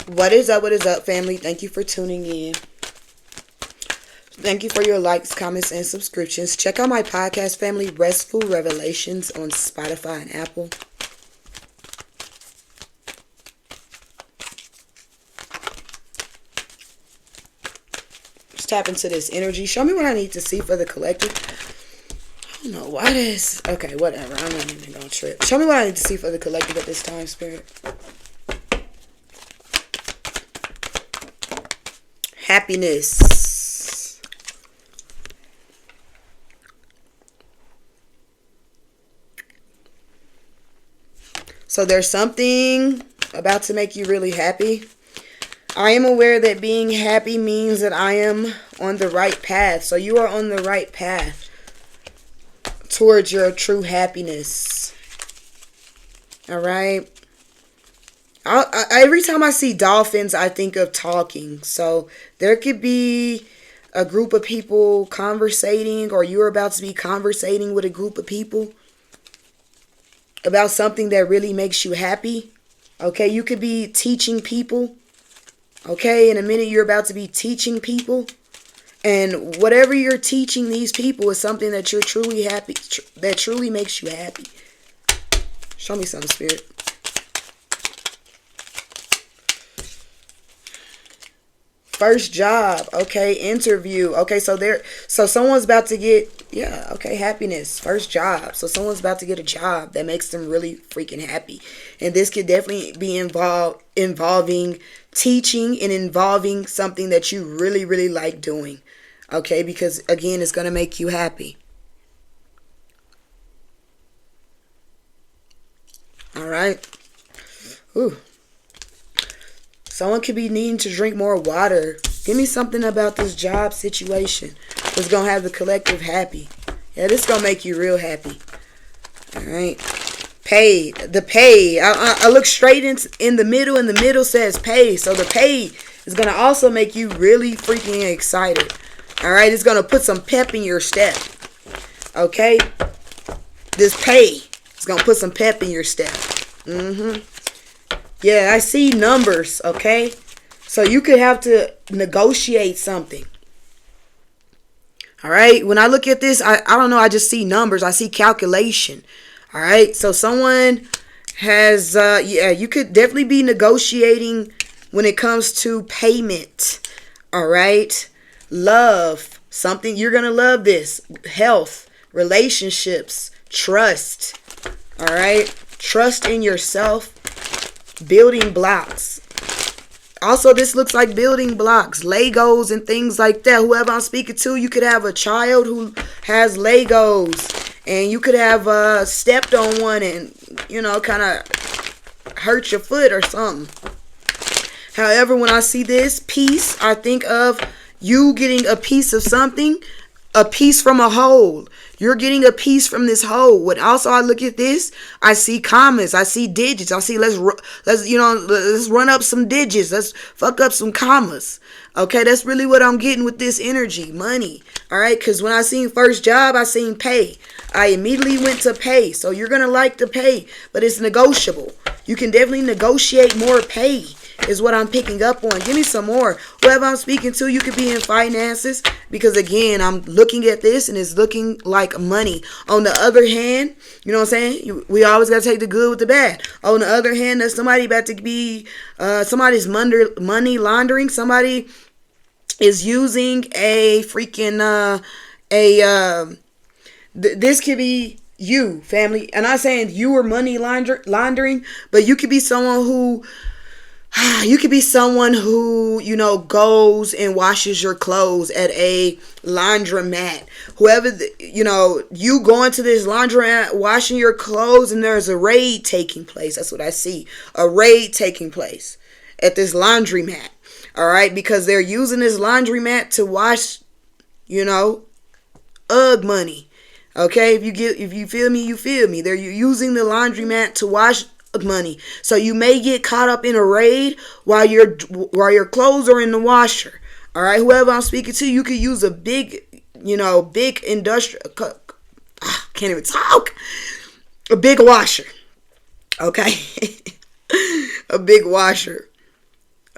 What is up? What is up, family? Thank you for tuning in. Thank you for your likes, comments, and subscriptions. Check out my podcast, Family Restful Revelations, on Spotify and Apple. Just tap into this energy. Show me what I need to see for the collective. I don't know why this. Okay, whatever. I'm not even gonna trip. Show me what I need to see for the collective at this time, Spirit. Happiness. So there's something about to make you really happy. I am aware that being happy means that I am on the right path. So you are on the right path towards your true happiness. All right. Every time I see dolphins, I think of talking. So there could be a group of people conversating, or you're about to be conversating with a group of people about something that really makes you happy. Okay, you could be teaching people. Okay, in a minute you're about to be teaching people. And whatever you're teaching these people is something that you're truly happy, that truly makes you happy. Show me something, Spirit. First job, okay, interview, okay, so someone's about to get, yeah, okay, happiness, first job, so someone's about to get a job that makes them really freaking happy, and this could definitely be involving teaching and involving something that you really, really like doing, okay, because, again, it's going to make you happy. All right, ooh. Someone could be needing to drink more water. Give me something about this job situation that's going to have the collective happy. Yeah, this is going to make you real happy. All right. Pay. The pay. I look straight in the middle, and the middle says pay. So the pay is going to also make you really freaking excited. All right. It's going to put some pep in your step. Okay. This pay is going to put some pep in your step. Yeah, I see numbers, okay? So you could have to negotiate something. All right? When I look at this, I don't know, I just see numbers. I see calculation. All right? So someone has, yeah, you could definitely be negotiating when it comes to payment. All right? Love. Something, you're going to love this. Health, relationships, trust. All right? Trust in yourself. Building blocks. Also, this looks like building blocks, Legos and things like that. Whoever I'm speaking to, you could have a child who has Legos, and you could have stepped on one and, you know, kind of hurt your foot or something. However, when I see this piece, I think of you getting a piece of something, a piece from a whole. You're getting a piece from this whole. When also I look at this, I see commas, I see digits. I see let's run up some digits. Let's fuck up some commas. Okay, that's really what I'm getting with this energy, money. All right, because when I seen first job, I seen pay. I immediately went to pay. So you're gonna like the pay, but it's negotiable. You can definitely negotiate more pay. Is what I'm picking up on. Give me some more. Whoever I'm speaking to, you could be in finances, because again, I'm looking at this and it's looking like money. On the other hand, you know what I'm saying? We always got to take the good with the bad. On the other hand, there's somebody about to be, somebody's money laundering. Somebody is using a freaking, this could be you, family. And I'm not saying you are money laundering, but you could be someone who, you know, goes and washes your clothes at a laundromat. Whoever, you know, you go into this laundromat washing your clothes, and there's a raid taking place. That's what I see. A raid taking place at this laundromat. All right. Because they're using this laundromat to wash, you know, UGG money. Okay. If you feel me, you feel me. They're using the laundromat to wash money. So you may get caught up in a raid while your clothes are in the washer. All right, whoever I'm speaking to, you could use a big industrial, can't even talk, a big washer. Okay. A big washer.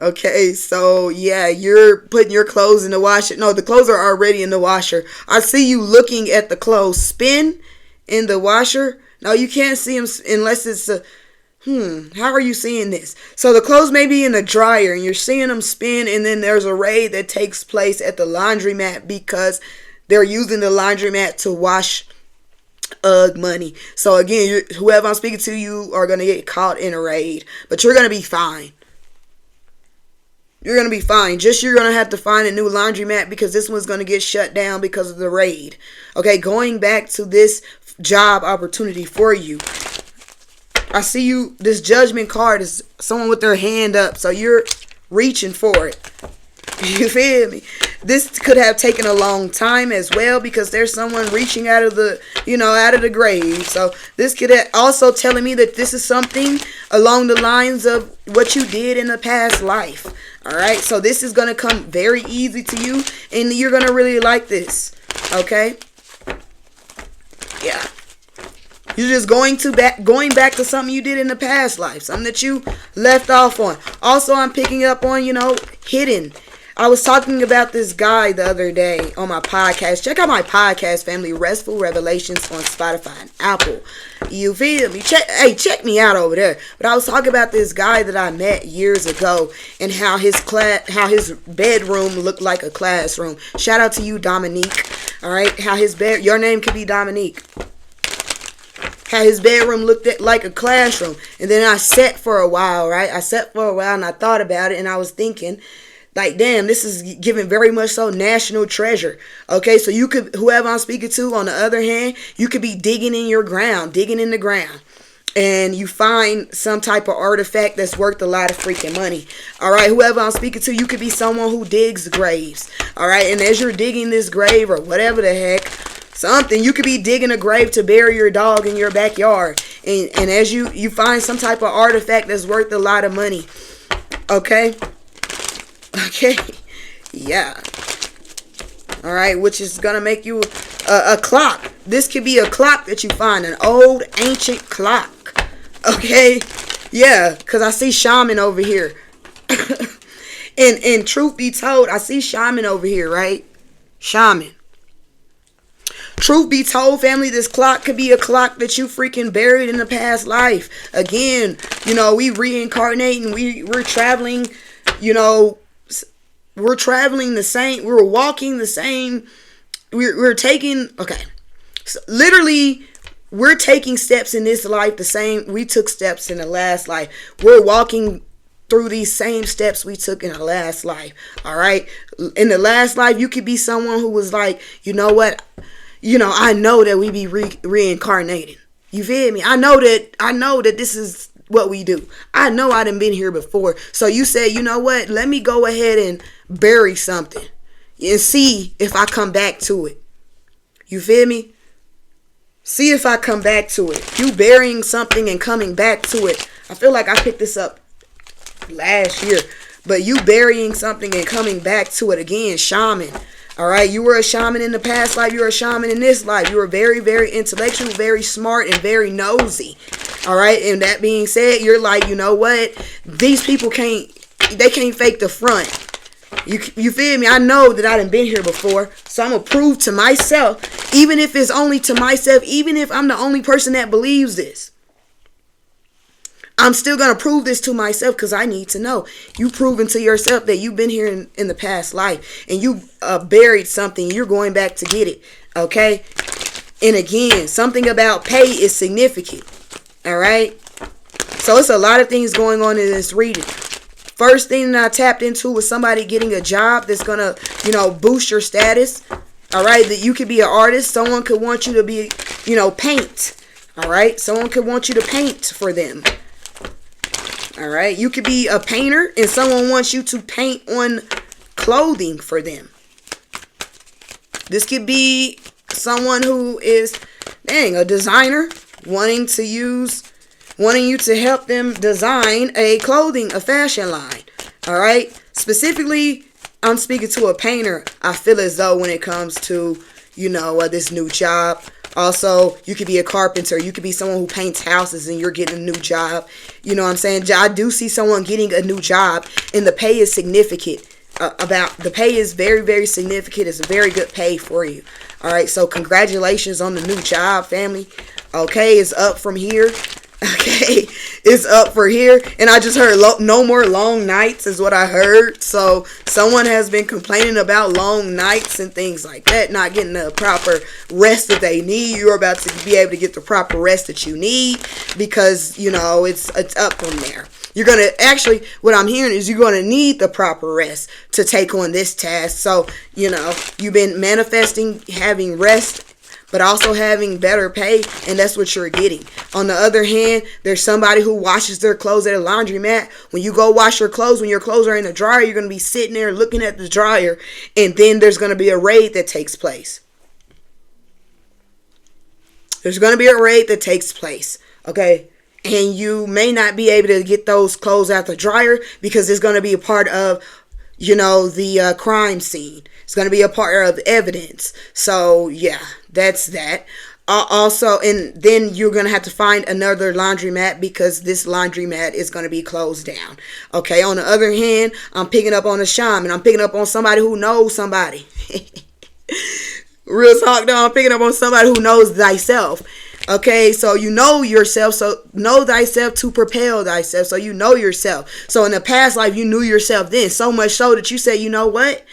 Okay, so yeah, you're putting your clothes in the washer. No, the clothes are already in the washer. I see you looking at the clothes spin in the washer. No, you can't see them unless it's a... how are you seeing this? So the clothes may be in the dryer and you're seeing them spin, and then there's a raid that takes place at the laundromat because they're using the laundromat to wash money. So again, whoever I'm speaking to, you are going to get caught in a raid, but you're going to be fine. You're going to be fine. Just you're going to have to find a new laundromat because this one's going to get shut down because of the raid. Okay, going back to this job opportunity for you. I see you, this judgment card is someone with their hand up. So you're reaching for it. You feel me? This could have taken a long time as well because there's someone reaching out of the, out of the grave. So this could also telling me that this is something along the lines of what you did in the past life. All right. So this is going to come very easy to you and you're going to really like this. Okay. Yeah. You're just going back to something you did in the past life. Something that you left off on. Also, I'm picking up on, hidden. I was talking about this guy the other day on my podcast. Check out my podcast, family, Restful Revelations on Spotify and Apple. You feel me? Check me out over there. But I was talking about this guy that I met years ago and how his bedroom looked like a classroom. Shout out to you, Dominique. All right, your name could be Dominique. How his bedroom looked like a classroom. And then I sat for a while, right? And I thought about it and I was thinking, like, damn, this is giving very much so national treasure. Okay, so you could, whoever I'm speaking to, on the other hand, you could be digging in the ground. And you find some type of artifact that's worth a lot of freaking money. All right, whoever I'm speaking to, you could be someone who digs graves. All right, and as you're digging this grave or whatever the heck, you could be digging a grave to bury your dog in your backyard. And as you find some type of artifact that's worth a lot of money. Okay. Yeah. All right, which is going to make you a clock. This could be a clock that you find, an old ancient clock. Okay. Yeah, because I see shaman over here. and truth be told, I see shaman over here, right? Shaman. Truth be told, family, this clock could be a clock that you freaking buried in the past life. Again, we reincarnating, we're traveling, we're traveling the same, we're walking the same, we're taking, okay. So literally, we're taking steps in this life the same we took steps in the last life. We're walking through these same steps we took in the last life. All right. In the last life, you could be someone who was like, you know what? I know that we be reincarnating. You feel me? I know that this is what we do. I know I done been here before. So you said, you know what? Let me go ahead and bury something and see if I come back to it. You feel me? See if I come back to it. You burying something and coming back to it. I feel like I picked this up last year. But you burying something and coming back to it again, shaman. All right, you were a shaman in the past life. You're a shaman in this life. You were very, very intellectual, very smart, and very nosy. All right, and that being said, you're like, you know what? These people can't fake the front. You feel me? I know that I done been here before, so I'm going to prove to myself, even if it's only to myself, even if I'm the only person that believes this. I'm still going to prove this to myself because I need to know. You proving to yourself that you've been here in the past life and you buried something. You're going back to get it. Okay. And again, something about pay is significant. All right. So it's a lot of things going on in this reading. First thing that I tapped into was somebody getting a job that's going to, boost your status. All right. That you could be an artist. Someone could want you to be, paint. All right. Someone could want you to paint for them. All right. You could be a painter and someone wants you to paint on clothing for them. This could be someone who is, a designer wanting you to help them design a fashion line. All right. Specifically, I'm speaking to a painter. I feel as though when it comes to, this new job, Also, you could be a carpenter. You could be someone who paints houses and you're getting a new job. You know what I'm saying? I do see someone getting a new job and the pay is significant. The pay is very, very significant. It's a very good pay for you. All right. So congratulations on the new job, family. Okay. It's up from here. Okay, it's up for here. And I just heard no more long nights is what I heard. So someone has been complaining about long nights and things like that, not getting the proper rest that they need. You're about to be able to get the proper rest that you need, because you know it's up from there. You're going to actually, what I'm hearing is you're going to need the proper rest to take on this task. So, you know, you've been manifesting having rest, but also having better pay, and that's what you're getting. On the other hand, there's somebody who washes their clothes at a laundromat. When you go wash your clothes, when your clothes are in the dryer, you're going to be sitting there looking at the dryer, and then there's going to be a raid that takes place. There's going to be a raid that takes place, okay? And you may not be able to get those clothes out the dryer because it's going to be a part of, you know, the crime scene. It's going to be a part of evidence. So, yeah, that's that. Also, and then you're going to have to find another laundromat because this laundromat is going to be closed down. Okay, on the other hand, I'm picking up on a shaman. I'm picking up on somebody who knows somebody. Real talk, though. I'm picking up on somebody who knows thyself. Okay, so you know yourself, so know thyself to propel thyself, so you know yourself. So in the past life, you knew yourself then, so much so that you said, you know what?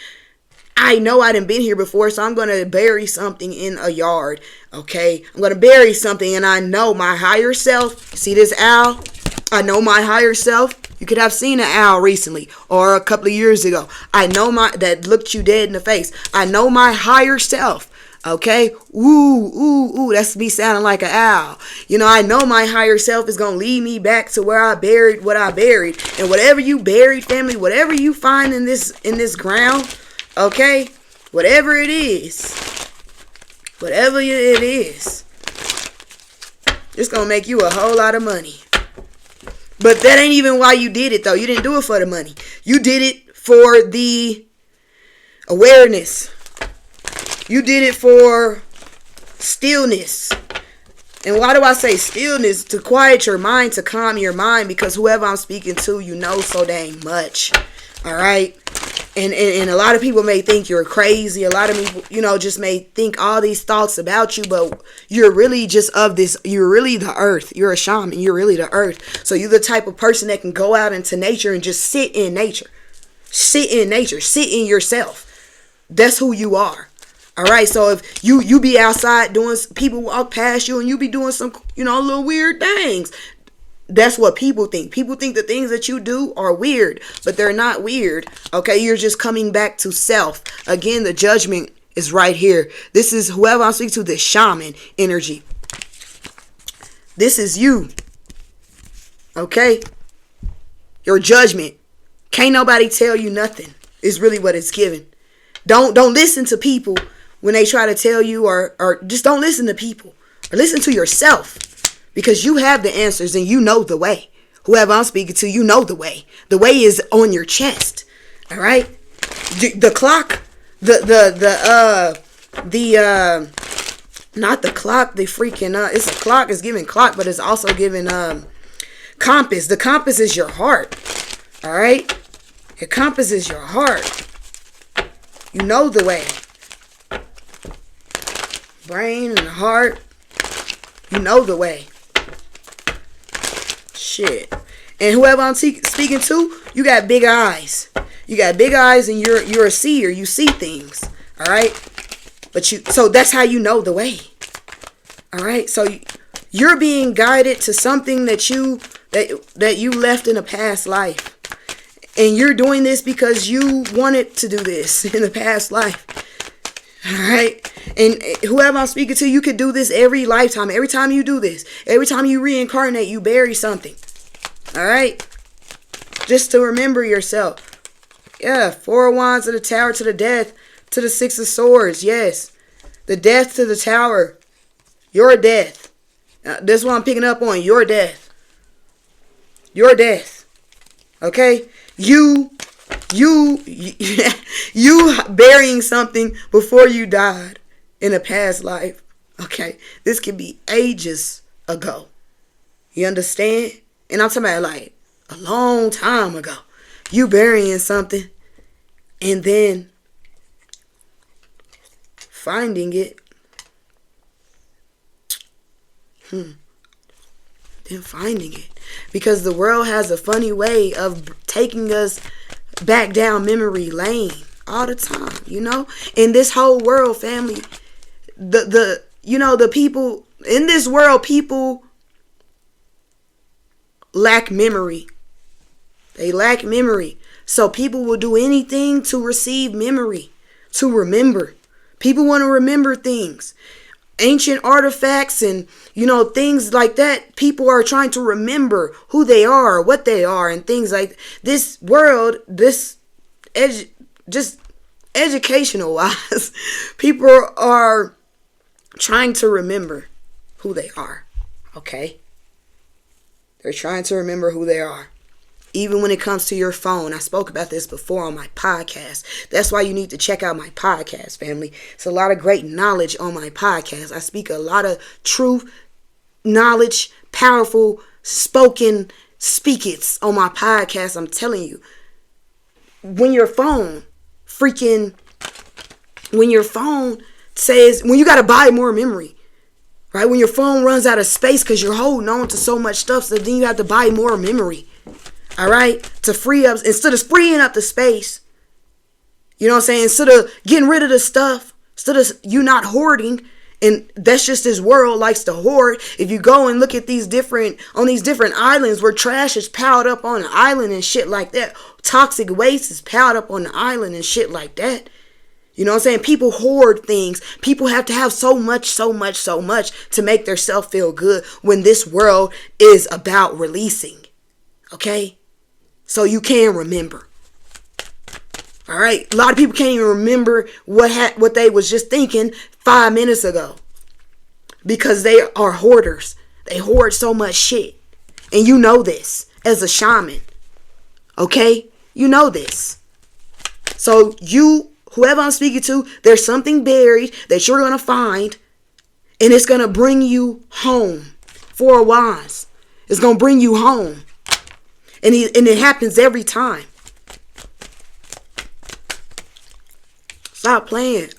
I know I done been here before, so I'm going to bury something in a yard, okay? I'm going to bury something, and I know my higher self. See this owl? I know my higher self. You could have seen an owl recently or a couple of years ago. I know that looked you dead in the face. I know my higher self. Okay, ooh, that's me sounding like an owl. You know, I know my higher self is going to lead me back to where I buried what I buried. And whatever you buried, family, whatever you find in this ground, okay, whatever it is, it's going to make you a whole lot of money. But that ain't even why you did it, though. You didn't do it for the money. You did it for the awareness. You did it for stillness. And why do I say stillness? To quiet your mind, to calm your mind, because whoever I'm speaking to, you know so dang much. All right? And a lot of people may think you're crazy. A lot of people, you know, just may think all these thoughts about you, but you're really just of this. You're really the earth. You're a shaman. You're really the earth. So you're the type of person that can go out into nature and just sit in nature. Sit in nature. Sit in yourself. That's who you are. All right, so if you be outside doing, people walk past you and you be doing some, you know, little weird things. That's what people think. People think the things that you do are weird, but they're not weird. Okay, you're just coming back to self. Again, the judgment is right here. This is whoever I'm speaking to, the shaman energy. This is you. Okay? Your judgment. Can't nobody tell you nothing. Is really what it's given. Don't listen to people when they try to tell you, or just don't listen to people, or listen to yourself, because you have the answers and you know the way. Whoever I'm speaking to, you know the way. The way is on your chest. All right. The clock, not the clock. The freaking it's a clock. It's giving clock, but it's also giving compass. The compass is your heart. All right. Your compass is your heart. You know the way. Brain and heart. You know the way. Shit. And whoever I'm speaking to, you got big eyes. You got big eyes, and you're a seer. You see things. All right. So that's how you know the way. All right. So you're being guided to something that you left in a past life. And you're doing this because you wanted to do this in the past life. All right. And whoever I'm speaking to, you could do this every lifetime. Every time you do this, every time you reincarnate, you bury something. All right. Just to remember yourself. Yeah. 4 of Wands to the Tower, to the Death, to the 6 of Swords. Yes. The Death to the Tower. Your death. That's what I'm picking up on. Your death. Your death. Okay. You burying something before you died in a past life. Okay? This could be ages ago. You understand? And I'm talking about like a long time ago. You burying something and then finding it. Then finding it. Because the world has a funny way of taking us back down memory lane all the time, you know? In this whole world, family, the people in this world, people lack memory. They lack memory. So people will do anything to receive memory, to remember. People want to remember things. Ancient artifacts and, things like that. People are trying to remember who they are, what they are, and things like this world, just educational wise, people are trying to remember who they are. Okay? They're trying to remember who they are. Even when it comes to your phone. I spoke about this before on my podcast. That's why you need to check out my podcast, family. It's a lot of great knowledge on my podcast. I speak a lot of truth, knowledge, powerful, spoken speakits on my podcast. I'm telling you. When your phone says, when you got to buy more memory, right? When your phone runs out of space because you're holding on to so much stuff, so then you have to buy more memory. All right, to free up, instead of freeing up the space, you know what I'm saying? Instead of getting rid of the stuff, instead of you not hoarding, and that's just this world likes to hoard. If you go and look at these different islands where trash is piled up on an island and shit like that, toxic waste is piled up on the island and shit like that. You know what I'm saying? People hoard things. People have to have so much to make themselves feel good when this world is about releasing. Okay? So you can remember. All right? A lot of people can't even remember what they was just thinking 5 minutes ago. Because they are hoarders. They hoard so much shit. And you know this as a shaman. Okay? You know this. So whoever I'm speaking to, there's something buried that you're going to find. And it's going to bring you home. For a while. It's going to bring you home. And it happens every time. Stop playing.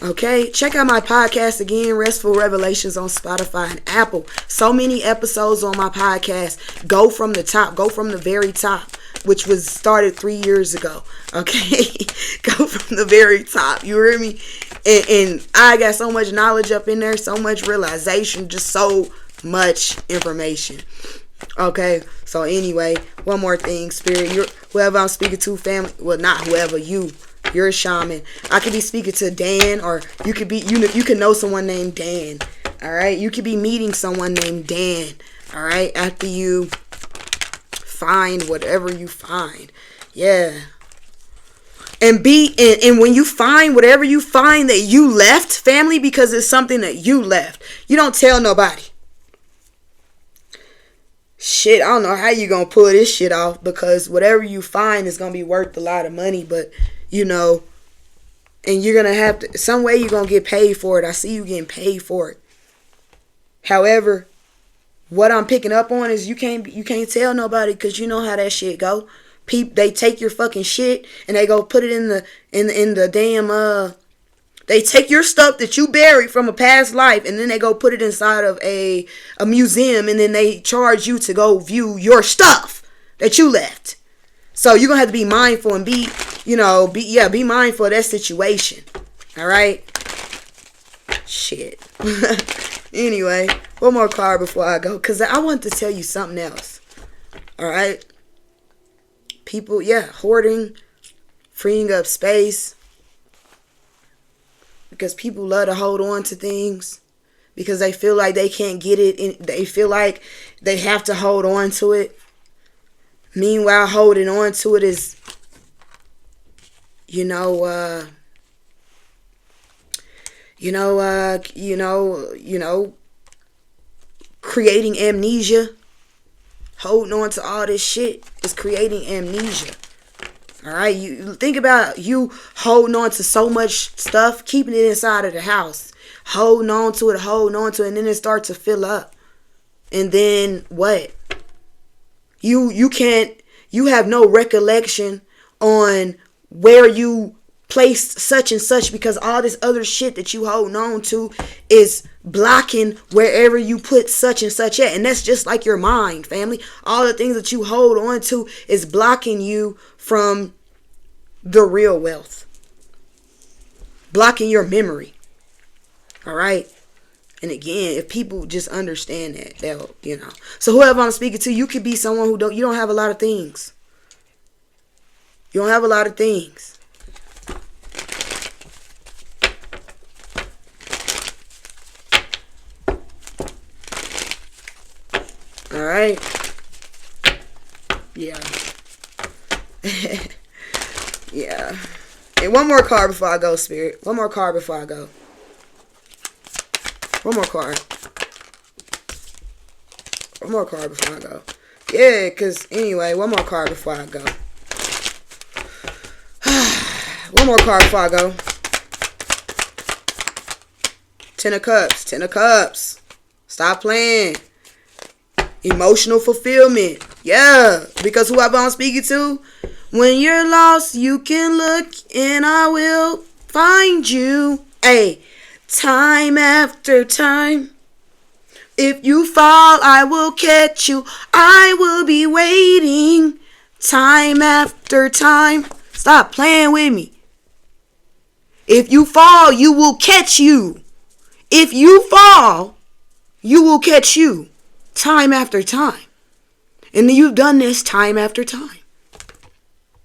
Okay? Check out my podcast again, Restful Revelations on Spotify and Apple. So many episodes on my podcast. Go from the top. Go from the very top, which was started 3 years ago. Okay? Go from the very top. You hear me? And I got so much knowledge up in there. So much realization. Just so much information. Okay, so anyway, one more thing, Spirit. Whoever I'm speaking to, family. Well, not whoever, you're a shaman. I could be speaking to Dan, or you could be, you could know someone named Dan. All right, you could be meeting someone named Dan. All right, after you find whatever you find, yeah. And when you find whatever you find that you left, family, because it's something that you left, you don't tell nobody. Shit, I don't know how you gonna pull this shit off, because whatever you find is gonna be worth a lot of money, but and you're gonna have to, some way you're gonna get paid for it. I see you getting paid for it. However, what I'm picking up on is you can't tell nobody, because you know how that shit go. They take your fucking shit and they go put it in the damn they take your stuff that you buried from a past life, and then they go put it inside of a museum, and then they charge you to go view your stuff that you left. So you're going to have to be mindful and be mindful of that situation. All right? Shit. Anyway, one more card before I go, because I want to tell you something else. All right? People, hoarding, freeing up space. Because people love to hold on to things because they feel like they can't get it. And they feel like they have to hold on to it. Meanwhile, holding on to it is, creating amnesia. Holding on to all this shit is creating amnesia. All right, you think about you holding on to so much stuff, keeping it inside of the house, holding on to it, and then it starts to fill up. And then what? You have no recollection on where you placed such and such, because all this other shit that you holding on to is blocking wherever you put such and such at. And that's just like your mind, family. All the things that you hold on to is blocking you from the real wealth, blocking your memory. All right. And again, if people just understand that, they'll, So whoever I'm speaking to, you could be someone you don't have a lot of things. You don't have a lot of things. All right. Yeah. Yeah. And one more card before I go, Spirit. One more card before I go. One more card. One more card before I go. Yeah, because anyway, one more card before I go. One more card before I go. 10 of Cups. 10 of Cups. Stop playing. Emotional fulfillment. Yeah. Because whoever I'm speaking to, when you're lost, you can look and I will find you. Hey, time after time. If you fall, I will catch you. I will be waiting. Time after time. Stop playing with me. If you fall, you will catch you. If you fall, you will catch you. Time after time. And you've done this time after time.